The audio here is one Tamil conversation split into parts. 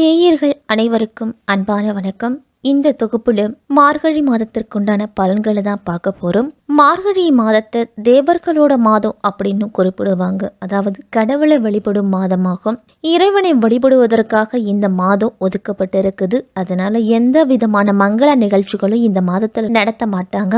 நேயர்கள் அனைவருக்கும் அன்பான வணக்கம். இந்த தொகுப்புல மார்கழி மாதத்திற்குண்டான பலன்களை தான் பார்க்க போறோம். மார்கழி மாதத்தை தேவர்களோட மாதம் அப்படின்னு குறிப்பிடுவாங்க. அதாவது கடவுளை வழிபடும் மாதமாகும். இறைவனை வழிபடுவதற்காக இந்த மாதம் ஒதுக்கப்பட்டிருக்குது. அதனால எந்த விதமான மங்கள நிகழ்ச்சிகளும் இந்த மாதத்தில் நடத்த மாட்டாங்க.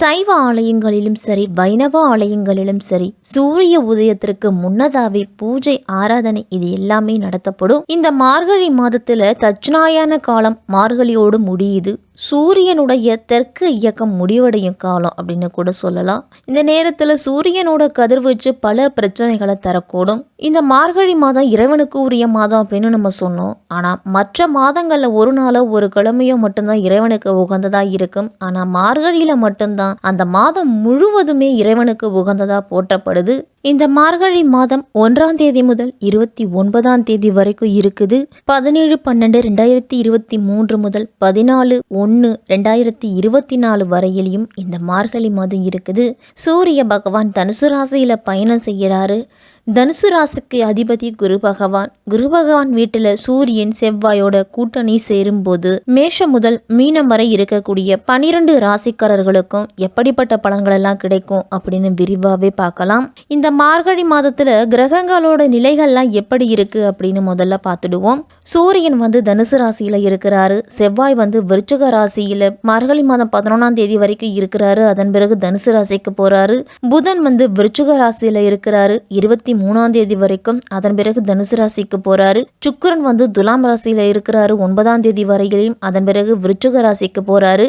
சைவ ஆலயங்களிலும் சரி, வைணவ ஆலயங்களிலும் சரி, சூரிய உதயத்திற்கு முன்னதாவே பூஜை, ஆராதனை இது எல்லாமே நடத்தப்படும். இந்த மார்கழி மாதத்துல தட்சிணாயன காலம் மார்கழியோடு முடியுது. சூரியனுடைய தெற்கு இயக்கம் முடிவடையும் காலம் அப்படின்னு கூட சொல்லலாம். இந்த நேரத்தில் சூரியனோட கதிர்வீச்சு பல பிரச்சனைகளை தரக்கூடும். இந்த மார்கழி மாதம் இறைவனுக்கு உரிய மாதம் அப்படின்னு நம்ம சொன்னோம். ஆனால் மற்ற மாதங்களில் ஒரு நாளோ ஒரு கிழமையோ மட்டும்தான் இறைவனுக்கு உகந்ததாக இருக்கும். ஆனால் மார்கழியில் மட்டும்தான் அந்த மாதம் முழுவதுமே இறைவனுக்கு உகந்ததாக போற்றப்படுது. இந்த மார்கழி மாதம் 1ஆம் தேதி முதல் 29ஆம் தேதி வரைக்கும் இருக்குது. 17/12/2023 முதல் 14/1/2024 வரையிலையும் இந்த மார்கழி மாதம் இருக்குது. சூரிய பகவான் தனுசு ராசியில பயணம் செய்கிறாரு. தனுசு ராசிக்கு அதிபதி குரு பகவான். குரு பகவான் வீட்டுல சூரியன் செவ்வாயோட கூட்டணி சேரும்போது மேஷம் முதல் மீனம் வரை இருக்கக்கூடிய 12 ராசிக்காரர்களுக்கும் எப்படிப்பட்ட பலன்கள் எல்லாம் கிடைக்கும் அப்படின்னு விரிவாவே பார்க்கலாம். இந்த மார்கழி மாதத்துல கிரகங்களோட நிலைகள்லாம் எப்படி இருக்கு அப்படின்னு முதல்ல பார்த்துடுவோம். சூரியன் தனுசு ராசியில இருக்கிறாரு. செவ்வாய் விருச்சிக ராசியில மார்கழி மாதம் 11ஆம் தேதி வரைக்கும் இருக்கிறாரு. அதன் பிறகு தனுசு ராசிக்கு போறாரு. புதன் விருச்சிக ராசியில இருக்கிறாரு 23ஆம் தேதி வரைக்கும். அதன் பிறகு தனுசு ராசிக்கு போறாரு. சுக்கிரன் துலாம் ராசியில இருக்கிறாரு 9ஆம் தேதி வரையிலும். அதன் பிறகு விருச்சிக ராசிக்கு போறாரு.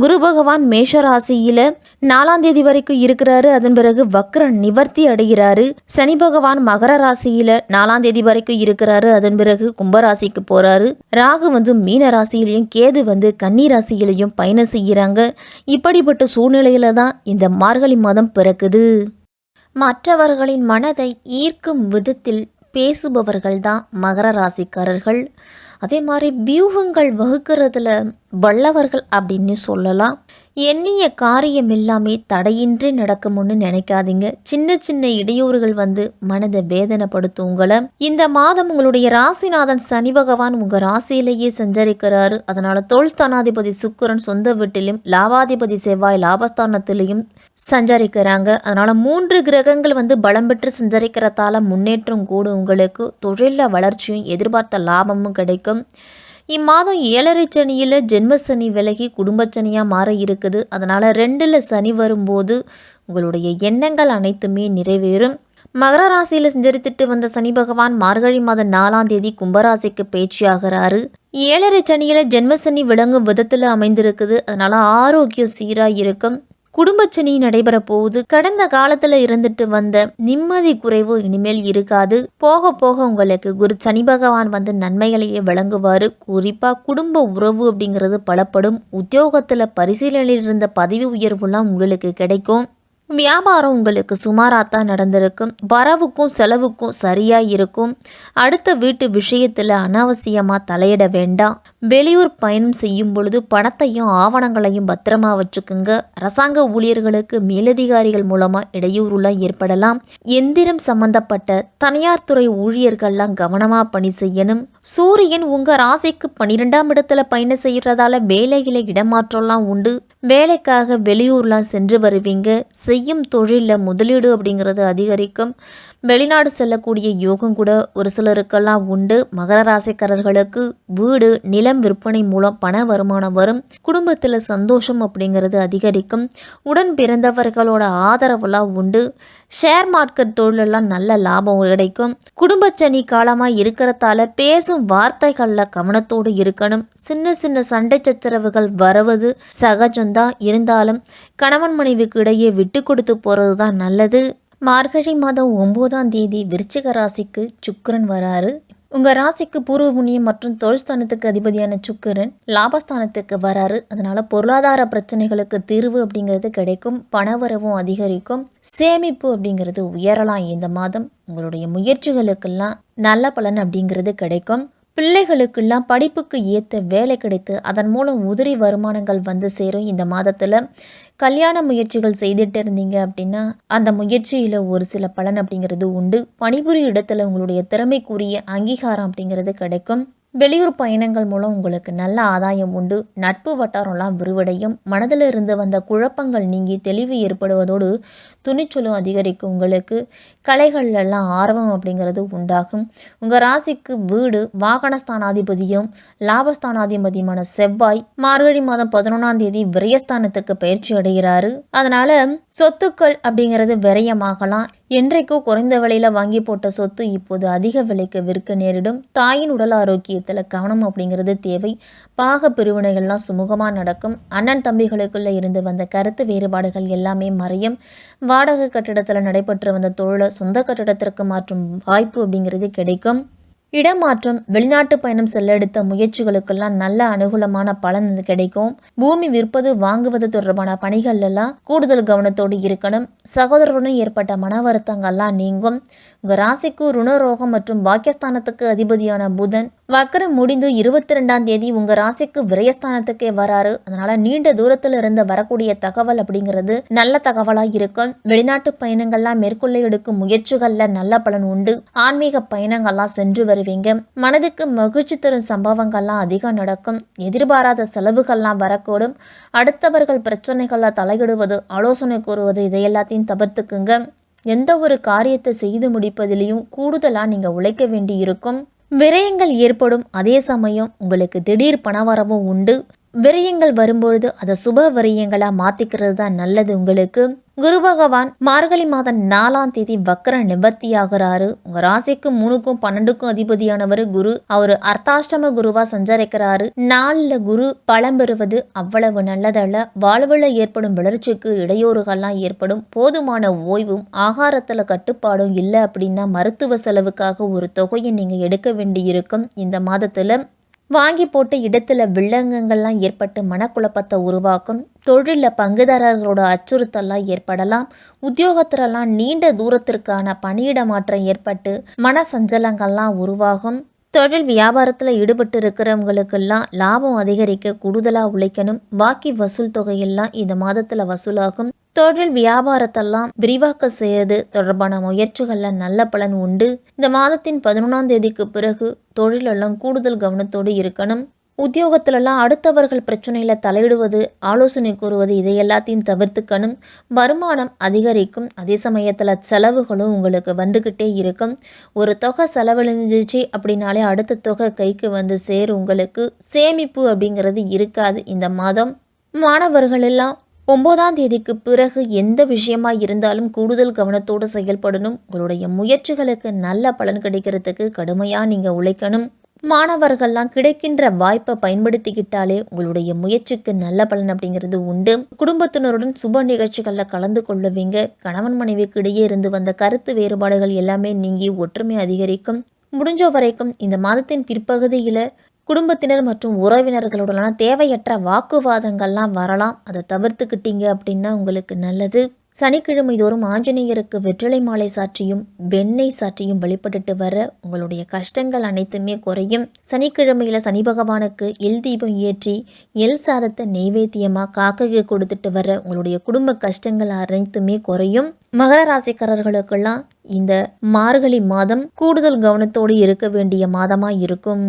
குரு பகவான் மேஷ ராசியில 4ஆம் தேதி வரைக்கும் இருக்கிறாரு. அதன் பிறகு வக்ர நிவர்த்தி அடைகிறாரு. சனி பகவான் மகர ராசியில 4ஆம் தேதி வரைக்கும் இருக்கிறாரு. அதன் பிறகு கும்பராசிக்கு போறாரு. ராகு மீன ராசியிலையும் கேது கன்னி ராசியிலையும் பயணம் செய்கிறாங்க. இப்படிப்பட்ட சூழ்நிலையில தான் இந்த மார்கழி மாதம் பிறக்குது. மற்றவர்களின் மனதை ஈர்க்கும் விதத்தில் பேசுபவர்கள் தான் மகர ராசிக்காரர்கள். அதே மாதிரி வியூகங்கள் வகுக்கிறதுல வல்லவர்கள் அப்படின்னு சொல்லலாம். எண்ணிய காரியம் எல்லாமே தடையின்றி நடக்கும்னு நினைக்காதீங்க. சின்ன சின்ன இடையூறுகள் மனதை வேதனைப்படுத்தும் உங்களை. இந்த மாதம் உங்களுடைய ராசிநாதன் சனி பகவான் உங்க ராசியிலேயே சஞ்சரிக்கிறாரு. அதனால தொழில் ஸ்தானாதிபதி சுக்கிரன் சொந்த வீட்டிலும், லாபாதிபதி செவ்வாய் லாபஸ்தானத்திலையும் சஞ்சரிக்கிறாங்க. அதனால 3 கிரகங்கள் பலம் பெற்று சஞ்சரிக்கிறதால முன்னேற்றம் கூடும். உங்களுக்கு தொழில வளர்ச்சியும் எதிர்பார்த்த லாபமும் கிடைக்கும். இம்மாதம் 7.5 சனியில் ஜென்மசனி விலகி குடும்பச்சனியாக மாற இருக்குது. அதனால் 2ல் சனி வரும்போது உங்களுடைய எண்ணங்கள் அனைத்துமே நிறைவேறும். மகர ராசியில் சஞ்சரித்துட்டு வந்த சனி பகவான் மார்கழி மாதம் 4ஆம் தேதி கும்பராசிக்கு பேச்சியாகிறாரு. 7.5 சனியில் ஜென்மசனி விளங்கும் விதத்தில் அமைந்திருக்குது. அதனால் ஆரோக்கியம் சீராக இருக்கும். குடும்பச்சனி நடைபெற போகுது. கடந்த காலத்துல இருந்துட்டு வந்த நிம்மதி குறைவு இனிமேல் இருக்காது. போக போக உங்களுக்கு குரு சனி பகவான் நன்மைகளையே வழங்குவாரு. குறிப்பா குடும்ப உறவு அப்படிங்கிறது பலப்படும். உத்தியோகத்துல பரிசீலனையில் இருந்த பதவி உயர்வுலாம் உங்களுக்கு கிடைக்கும். வியாபாரம் உங்களுக்கு சுமாராத்தான் நடந்திருக்கும். வரவுக்கும் செலவுக்கும் சரியா இருக்கும். அடுத்த வீட்டு விஷயத்துல அனாவசியமா தலையிட வேண்டாம். வெளியூர் பயணம் செய்யும் பொழுது பணத்தையும் ஆவணங்களையும் பத்திரமா வச்சுக்குங்க. அரசாங்க ஊழியர்களுக்கு மேலதிகாரிகள் மூலமா இடையூறுலாம் ஏற்படலாம். எந்திரம் சம்பந்தப்பட்ட தனியார் துறை ஊழியர்கள்லாம் கவனமா பணி செய்யணும். சூரியன் உங்க ராசிக்கு 12ஆம் இடத்துல பயணம் செய்யறதால வேலையில இடமாற்றம்லாம் உண்டு. வேலைக்காக வெளியூர்லாம் சென்று வருவீங்க. செய்யும் தொழிலில் முதலீடு அப்படிங்கிறது அதிகரிக்கும். வெளிநாடு செல்லக்கூடிய யோகம் கூட ஒரு சிலருக்கெல்லாம் உண்டு. மகர ராசிக்காரர்களுக்கு வீடு, நிலம் விற்பனை மூலம் பண வருமானம் வரும். குடும்பத்தில் சந்தோஷம் அப்படிங்கிறது அதிகரிக்கும். உடன் பிறந்தவர்களோட ஆதரவுலாம் உண்டு. ஷேர் மார்க்கெட் தொழிலெல்லாம் நல்ல லாபம் கிடைக்கும். குடும்பச்சனி காலமாக இருக்கிறதால பேசும் வார்த்தைகளில் கவனத்தோடு இருக்கணும். சின்ன சின்ன சண்டை சச்சரவுகள் வருவது சகஜம்தான். இருந்தாலும் கணவன் மனைவிக்கு இடையே விட்டு கொடுத்து போகிறது தான் நல்லது. மார்கழி மாதம் 9ஆம் தேதி விருச்சிக ராசிக்கு சுக்கிரன் வராரு. உங்கள் ராசிக்கு பூர்வ புண்ணியம் மற்றும் தொழில்ஸ்தானத்துக்கு அதிபதியான சுக்கிரன் லாபஸ்தானத்துக்கு வராரு. அதனால பொருளாதார பிரச்சனைகளுக்கு தீர்வு அப்படிங்கிறது கிடைக்கும். பணவரவும் அதிகரிக்கும். சேமிப்பு அப்படிங்கிறது உயரலாம். இந்த மாதம் உங்களுடைய முயற்சிகளுக்கெல்லாம் நல்ல பலன் அப்படிங்கிறது கிடைக்கும். பிள்ளைகளுக்கெல்லாம் படிப்புக்கு ஏற்ற வேலை கிடைத்து அதன் மூலம் உதிரி வருமானங்கள் சேரும். இந்த மாதத்தில் கல்யாண முயற்சிகள் செய்துட்டு இருந்தீங்க அப்படின்னா அந்த முயற்சியில் ஒரு சில பலன் அப்படிங்கிறது உண்டு. பணிபுரிய இடத்துல உங்களுடைய திறமைக்குரிய அங்கீகாரம் அப்படிங்கிறது கிடைக்கும். வெளியூர் பயணங்கள் மூலம் உங்களுக்கு நல்ல ஆதாயம் உண்டு. நட்பு வட்டாரம்லாம் விரிவடையும். மனதில் இருந்து வந்த குழப்பங்கள் நீங்கி தெளிவு ஏற்படுவதோடு துணிச்சலும் அதிகரிக்கும். உங்களுக்கு கலைகள்லாம் ஆர்வம் அப்படிங்கிறது உண்டாகும். உங்கள் ராசிக்கு வீடு வாகனஸ்தானாதிபதியும் லாபஸ்தானாதிபதியுமான செவ்வாய் மார்கழி மாதம் 11ஆம் தேதி விரயஸ்தானத்துக்கு பயிற்சி அடைகிறாரு. அதனால சொத்துக்கள் அப்படிங்கிறது விரயமாகலாம். என்றைக்கோ குறைந்த விலையில வாங்கி போட்ட சொத்து இப்போது அதிக விலைக்கு விற்க நேரிடும். தாயின் உடல் ஆரோக்கியத்தில் கவனம் அப்படிங்கிறது தேவை. பாக பிரிவினைகள்லாம் சுமூகமாக நடக்கும். அண்ணன் தம்பிகளுக்குள்ள இருந்து வந்த கருத்து வேறுபாடுகள் எல்லாமே மறையும். வாடகை கட்டிடத்தில் நடைபெற்று வந்த தொழிலை சொந்த கட்டிடத்திற்கு மாற்றும் வாய்ப்பு அப்படிங்கிறது கிடைக்கும். இடமாற்றம் வெளிநாட்டு பயணம் செல்ல எடுத்த முயற்சிகளுக்கெல்லாம் நல்ல அனுகூலமான பலன் கிடைக்கும். பூமி விற்பது வாங்குவது தொடர்பான பணிகள் எல்லாம் கூடுதல் கவனத்தோடு இருக்கணும். சகோதரருடன் ஏற்பட்ட மன வருத்தங்கள்லாம் நீங்கும். உங்க ராசிக்கு ருணரோகம் மற்றும் பாக்கியஸ்தானத்துக்கு அதிபதியான புதன் வக்கரம் முடிந்து 22ஆம் தேதி உங்க ராசிக்கு விரயஸ்தானத்துக்கே வராரு. அதனால நீண்ட தூரத்துல இருந்து வரக்கூடிய தகவல் அப்படிங்கிறது நல்ல தகவலா இருக்கும். வெளிநாட்டு பயணங்கள்லாம் மேற்கொள்ள எடுக்கும் முயற்சிகள்ல நல்ல பலன் உண்டு. ஆன்மீக பயணங்கள்லாம் சென்று வருவீங்க. மனதுக்கு மகிழ்ச்சி தரும் சம்பவங்கள்லாம் அதிகம் நடக்கும். எதிர்பாராத செலவுகள்லாம் வரக்கூடும். அடுத்தவர்கள் பிரச்சனைகள்ல தலையிடுவது ஆலோசனை கூறுவது இதை எல்லாத்தையும் தவிர்த்துக்குங்க. எந்த ஒரு காரியத்தை செய்து முடிப்பதிலையும் கூடுதலா நீங்க உழைக்க வேண்டி இருக்கும். விரயங்கள் ஏற்படும். அதே சமயம் உங்களுக்கு திடீர் பணவரவும் உண்டு. விரயங்கள் வரும்பொழுது அதை சுப விரயங்களா மாத்திக்கிறது தான் நல்லது. உங்களுக்கு குரு பகவான் மார்கழி மாதம் 4ஆம் தேதி வக்கர நிவர்த்தியாகிறாரு. உங்க ராசிக்கு 3க்கும் 12க்கும் அதிபதியானவர் குரு. அவரு அர்த்தாஷ்டம குருவா சஞ்சரிக்கிறாரு. 4ல குரு பலம் பெறுவது அவ்வளவு நல்லதல்ல. வாழ்வில் ஏற்படும் வளர்ச்சிக்கு இடையூறுகள்லாம் ஏற்படும். போதுமான ஓய்வும் ஆகாரத்துல கட்டுப்பாடும் இல்லை அப்படின்னா மருத்துவ செலவுக்காக ஒரு தொகையை நீங்க எடுக்க வேண்டியிருக்கும். இந்த மாதத்துல வாங்கி போட்ட இடத்துல வில்லங்கங்கள்லாம் ஏற்பட்டு மனக்குழப்பத்தை உருவாக்கும். தொழிலில் பங்குதாரர்களோட அச்சுறுத்தல்லாம் ஏற்படலாம். உத்தியோகத்திலலாம் நீண்ட தூரத்திற்கான பணியிட மாற்றம் ஏற்பட்டு மன சஞ்சலங்கள்லாம் உருவாகும். தொழில் வியாபாரத்தில் ஈடுபட்டு இருக்கிறவங்களுக்கெல்லாம் லாபம் அதிகரிக்க கூடுதலாக உழைக்கணும். பாக்கி வசூல் தொகையெல்லாம் இந்த மாதத்தில் வசூலாகும். தொழில் வியாபாரத்தெல்லாம் விரிவாக்க செய்வது தொடர்பான முயற்சிகளில் நல்ல பலன் உண்டு. இந்த மாதத்தின் 11ஆம் தேதிக்கு பிறகு தொழிலெல்லாம் கூடுதல் கவனத்தோடு இருக்கணும். உத்தியோகத்திலலாம் அடுத்தவர்கள் பிரச்சனையில் தலையிடுவது ஆலோசனை கூறுவது இதை எல்லாத்தையும் தவிர்த்துக்கணும். வருமானம் அதிகரிக்கும். அதே சமயத்தில் செலவுகளும் உங்களுக்கு வந்துக்கிட்டே இருக்கும். ஒரு தொகை செலவழிஞ்சிச்சு அப்படின்னாலே அடுத்த தொகை கைக்கு வந்து சேரும். உங்களுக்கு சேமிப்பு அப்படிங்கிறது இருக்காது. இந்த மாதம் மாணவர்கள் எல்லாம் 9ஆம் தேதிக்கு பிறகு எந்த விஷயமா இருந்தாலும் கூடுதல் கவனத்தோடு செயல்படணும். உங்களுடைய முயற்சிகளுக்கு நல்ல பலன் கிடைக்கிறதுக்கு கடுமையாக நீங்கள் உழைக்கணும். மாணவர்கள்லாம் கிடைக்கின்ற வாய்ப்பை பயன்படுத்திக்கிட்டாலே உங்களுடைய முயற்சிக்கு நல்ல பலன் அப்படிங்கிறது உண்டு. குடும்பத்தினருடன் சுப நிகழ்ச்சிகளில் கலந்து கொள்ளுவீங்க. கணவன் மனைவிக்கு இடையே இருந்து வந்த கருத்து வேறுபாடுகள் எல்லாமே நீங்கி ஒற்றுமை அதிகரிக்கும். முடிஞ்ச வரைக்கும் இந்த மாதத்தின் பிற்பகுதியில் குடும்பத்தினர் மற்றும் உறவினர்களுடனான தேவையற்ற வாக்குவாதங்கள்லாம் வரலாம். அதை தவிர்த்துக்கிட்டீங்க அப்படின்னா உங்களுக்கு நல்லது. சனிக்கிழமை தோறும் ஆஞ்சநேயருக்கு வெற்றிலை மாலை சாற்றியும் வெண்ணெய் சாற்றியும் வழிபட்டுட்டு வர உங்களுடைய கஷ்டங்கள் அனைத்துமே குறையும். சனிக்கிழமையில சனி பகவானுக்கு எல் தீபம் ஏற்றி எல் சாதத்தை நெய்வேத்தியமாக காக்கைக்கு கொடுத்துட்டு வர உங்களுடைய குடும்ப கஷ்டங்கள் அனைத்துமே குறையும். மகர ராசிக்காரர்களுக்கெல்லாம் இந்த மார்கழி மாதம் கூடுதல் கவனத்தோடு இருக்க வேண்டிய மாதமாக இருக்கும்.